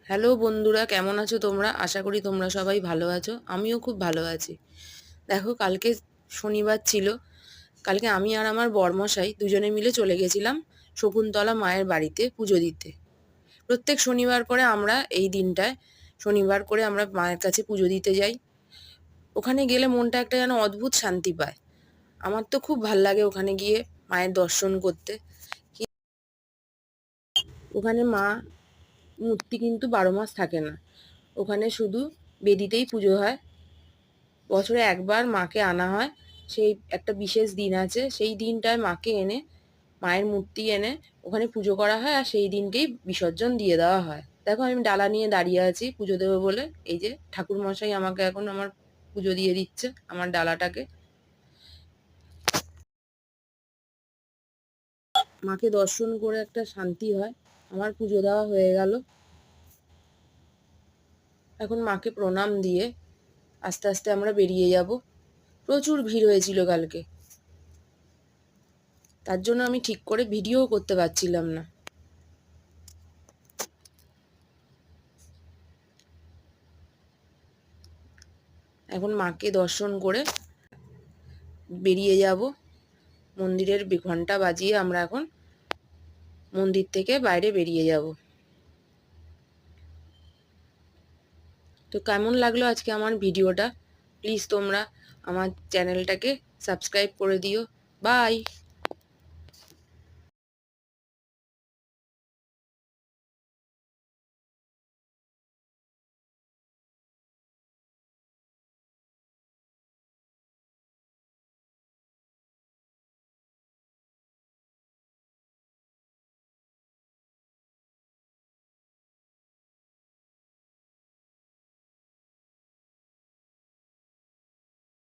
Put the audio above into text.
Hello বন্ধুরা, কেমন আছো তোমরা? আশা করি তোমরা সবাই ভালো আছো। আমিও খুব ভালো আছি। দেখো, কালকে শনিবার ছিল। কালকে আমি আর আমার বরমশাই দুজনে মিলে চলে গেছিলাম শকুন্তলা মায়ের বাড়িতে পুজো দিতে। প্রত্যেক শনিবার করে আমরা এই দিনটায় শনিবার করে আমরা মায়ের কাছে পুজো দিতে যাই। ওখানে গেলে মনটা একটা যেন অদ্ভুত শান্তি পায়। আমার তো খুব ভাল লাগে ওখানে গিয়ে মায়ের দর্শন করতে। ওখানে মা মূর্তি কিন্তু 12 মাস থাকে না। ওখানে শুধু বেদিতেই পুজো হয়। বছরে একবার মাকে আনা হয়। সেই একটা বিশেষ দিন আছে, সেই দিনটায় মাকে এনে মায়ের মূর্তি এনে ওখানে পুজো করা হয়, আর সেই দিনকেই বিসর্জন দিয়ে দেওয়া হয়। দেখো, আমি ডালা নিয়ে দাঁড়িয়ে আছি পুজো দেবো বলে। এই যে ঠাকুর মশাই আমাকে এখন আমার পুজো দিয়ে দিচ্ছে আমার ডালাটাকে। মাকে দর্শন করে একটা শান্তি হয়। আমার পুজো দেওয়া হয়ে গেল। এখন মাকে প্রণাম দিয়ে আস্তে আস্তে আমরা বেরিয়ে যাব। প্রচুর ভিড় হয়েছিল কালকে, তার জন্য আমি ঠিক করে ভিডিও করতে পারছিলাম না। এখন মাকে দর্শন করে বেরিয়ে যাব। মন্দিরের ঘন্টা বাজিয়ে আমরা এখন মন্দির থেকে বাইরে বেরিয়ে যাব। তো কেমন লাগলো আজকে আমার ভিডিওটা? প্লিজ তোমরা আমার চ্যানেলটাকে সাবস্ক্রাইব করে দিও। বাই।